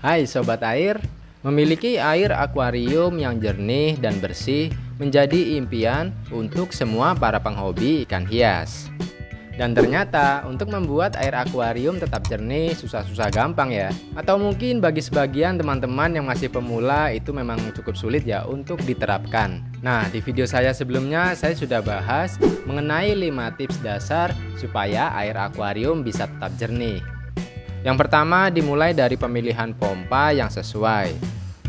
Hai Sobat Air, memiliki air akuarium yang jernih dan bersih menjadi impian untuk semua para penghobi ikan hias. Dan ternyata untuk membuat air akuarium tetap jernih susah-susah gampang ya. Atau mungkin bagi sebagian teman-teman yang masih pemula itu memang cukup sulit ya untuk diterapkan. Nah, di video saya sebelumnya saya sudah bahas mengenai 5 tips dasar supaya air akuarium bisa tetap jernih. Yang pertama dimulai dari pemilihan pompa yang sesuai.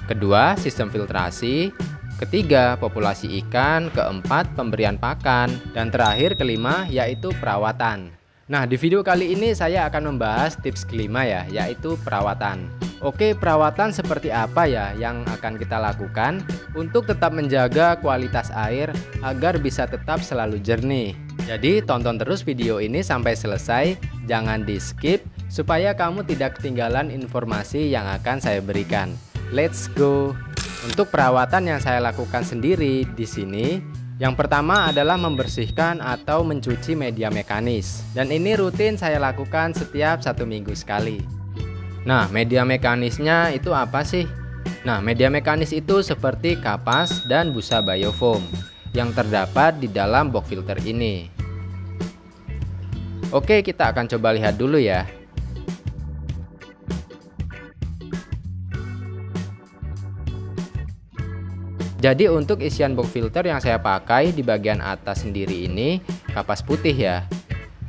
Kedua, sistem filtrasi. Ketiga, populasi ikan. Keempat, pemberian pakan. Dan terakhir, kelima, yaitu perawatan. Nah, di video kali ini saya akan membahas tips kelima ya, yaitu perawatan. Oke, perawatan seperti apa ya yang akan kita lakukan untuk tetap menjaga kualitas air agar bisa tetap selalu jernih. Jadi, tonton terus video ini sampai selesai, jangan di skip supaya kamu tidak ketinggalan informasi yang akan saya berikan. Let's go! Untuk perawatan yang saya lakukan sendiri di sini, yang pertama adalah membersihkan atau mencuci media mekanis. Dan ini rutin saya lakukan setiap 1 minggu sekali. Nah, media mekanisnya itu apa sih? Nah, media mekanis itu seperti kapas dan busa biofoam yang terdapat di dalam box filter ini. Oke, kita akan coba lihat dulu ya. Jadi untuk isian box filter yang saya pakai di bagian atas sendiri ini kapas putih ya.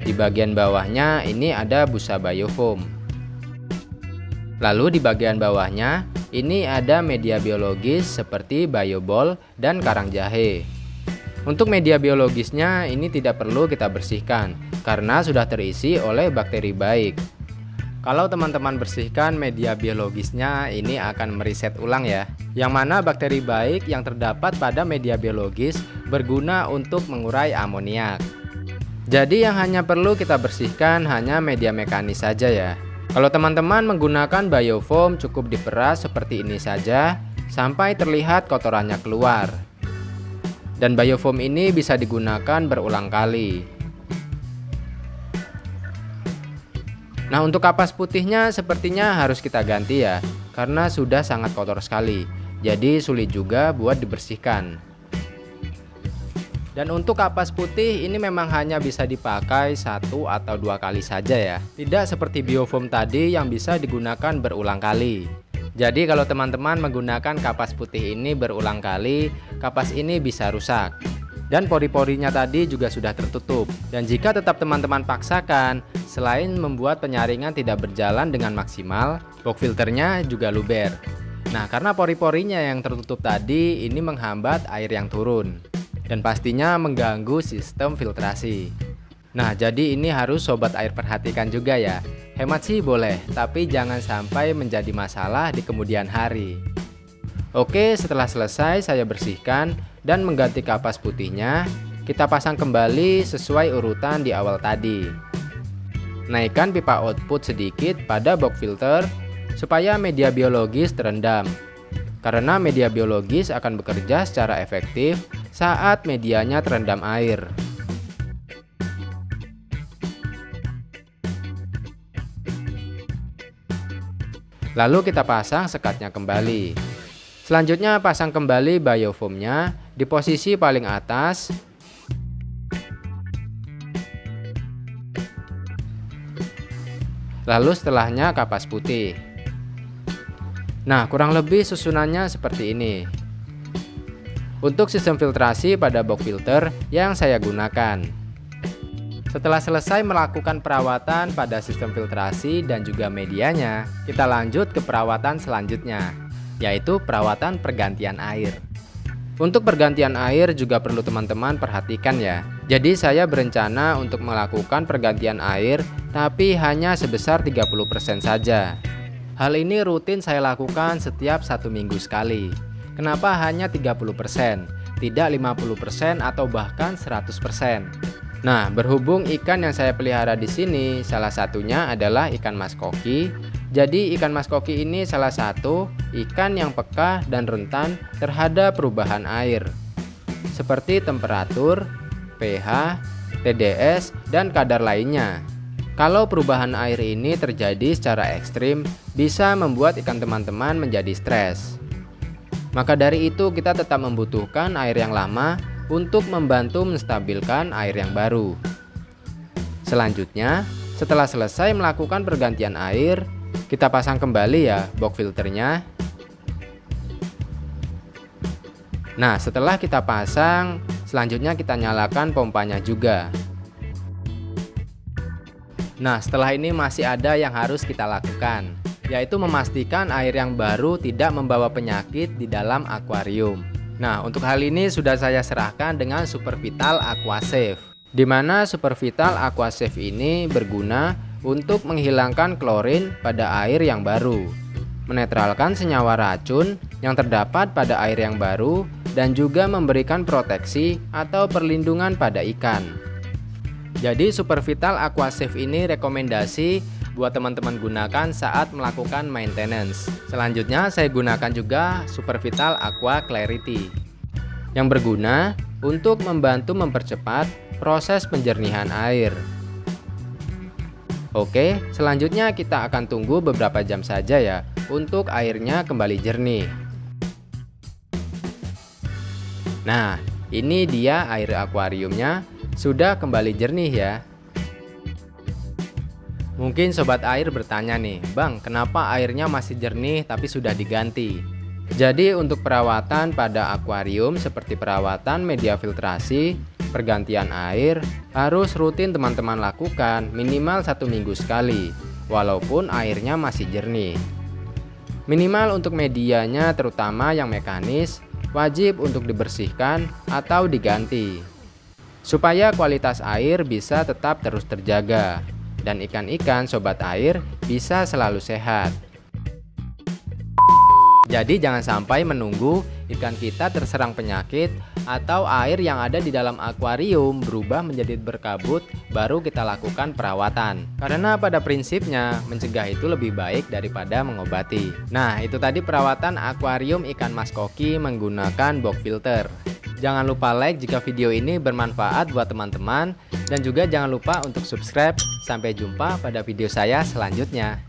Di bagian bawahnya ini ada busa biofoam. Lalu di bagian bawahnya ini ada media biologis seperti bioball dan karang jahe. Untuk media biologisnya ini tidak perlu kita bersihkan karena sudah terisi oleh bakteri baik. Kalau teman-teman bersihkan media biologisnya ini akan mereset ulang ya. Yang mana bakteri baik yang terdapat pada media biologis berguna untuk mengurai amoniak. Jadi yang hanya perlu kita bersihkan hanya media mekanis saja ya. Kalau teman-teman menggunakan biofoam cukup diperas seperti ini saja sampai terlihat kotorannya keluar. Dan biofoam ini bisa digunakan berulang kali. Nah, untuk kapas putihnya sepertinya harus kita ganti ya, karena sudah sangat kotor sekali. Jadi sulit juga buat dibersihkan. Dan untuk kapas putih ini memang hanya bisa dipakai 1 atau 2 kali saja ya. Tidak seperti biofoam tadi yang bisa digunakan berulang kali. Jadi kalau teman-teman menggunakan kapas putih ini berulang kali, kapas ini bisa rusak. Dan pori-porinya tadi juga sudah tertutup. Dan jika tetap teman-teman paksakan, selain membuat penyaringan tidak berjalan dengan maksimal, box filternya juga luber. Nah, karena pori-porinya yang tertutup tadi ini menghambat air yang turun. Dan pastinya mengganggu sistem filtrasi. Nah, jadi ini harus sobat air perhatikan juga ya. Hemat sih boleh, tapi jangan sampai menjadi masalah di kemudian hari. Oke, setelah selesai saya bersihkan dan mengganti kapas putihnya, kita pasang kembali sesuai urutan di awal tadi. Naikkan pipa output sedikit pada box filter supaya media biologis terendam. Karena media biologis akan bekerja secara efektif saat medianya terendam air. Lalu kita pasang sekatnya kembali. Selanjutnya pasang kembali biofoamnya di posisi paling atas. Lalu setelahnya kapas putih. Nah, kurang lebih susunannya seperti ini. Untuk sistem filtrasi pada box filter yang saya gunakan. Setelah selesai melakukan perawatan pada sistem filtrasi dan juga medianya, kita lanjut ke perawatan selanjutnya, yaitu perawatan pergantian air. Untuk pergantian air juga perlu teman-teman perhatikan ya. Jadi saya berencana untuk melakukan pergantian air tapi hanya sebesar 30% saja. Hal ini rutin saya lakukan setiap 1 minggu sekali. Kenapa hanya 30%? Tidak 50% atau bahkan 100%. Nah, berhubung ikan yang saya pelihara di sini salah satunya adalah ikan mas koki. Jadi ikan mas koki ini salah satu ikan yang peka dan rentan terhadap perubahan air seperti temperatur, pH, TDS, dan kadar lainnya. Kalau perubahan air ini terjadi secara ekstrim, bisa membuat ikan teman-teman menjadi stres. Maka dari itu kita tetap membutuhkan air yang lama untuk membantu menstabilkan air yang baru. Selanjutnya, setelah selesai melakukan pergantian air, kita pasang kembali ya box filternya. Nah, setelah kita pasang, selanjutnya kita nyalakan pompanya juga. Nah, setelah ini masih ada yang harus kita lakukan, yaitu memastikan air yang baru tidak membawa penyakit di dalam akuarium. Nah, untuk hal ini sudah saya serahkan dengan Supervital Aquasafe, di mana Supervital Aquasafe ini berguna untuk menghilangkan klorin pada air yang baru, menetralkan senyawa racun yang terdapat pada air yang baru, dan juga memberikan proteksi atau perlindungan pada ikan. Jadi Supervital Aquasafe ini rekomendasi buat teman-teman gunakan saat melakukan maintenance. Selanjutnya saya gunakan juga Supervital Aqua Clarity yang berguna untuk membantu mempercepat proses penjernihan air. Oke, selanjutnya kita akan tunggu beberapa jam saja ya untuk airnya kembali jernih. Nah, ini dia air akuariumnya sudah kembali jernih ya. Mungkin sobat air bertanya nih, Bang, kenapa airnya masih jernih tapi sudah diganti? Jadi untuk perawatan pada akuarium seperti perawatan media filtrasi, pergantian air harus rutin teman-teman lakukan minimal 1 minggu sekali, walaupun airnya masih jernih. Minimal untuk medianya terutama yang mekanis wajib untuk dibersihkan atau diganti, supaya kualitas air bisa tetap terus terjaga dan ikan-ikan sobat air bisa selalu sehat. Jadi jangan sampai menunggu ikan kita terserang penyakit atau air yang ada di dalam akuarium berubah menjadi berkabut baru kita lakukan perawatan. Karena pada prinsipnya mencegah itu lebih baik daripada mengobati. Nah, itu tadi perawatan akuarium ikan mas koki menggunakan box filter. Jangan lupa like jika video ini bermanfaat buat teman-teman, dan juga jangan lupa untuk subscribe. Sampai jumpa pada video saya selanjutnya.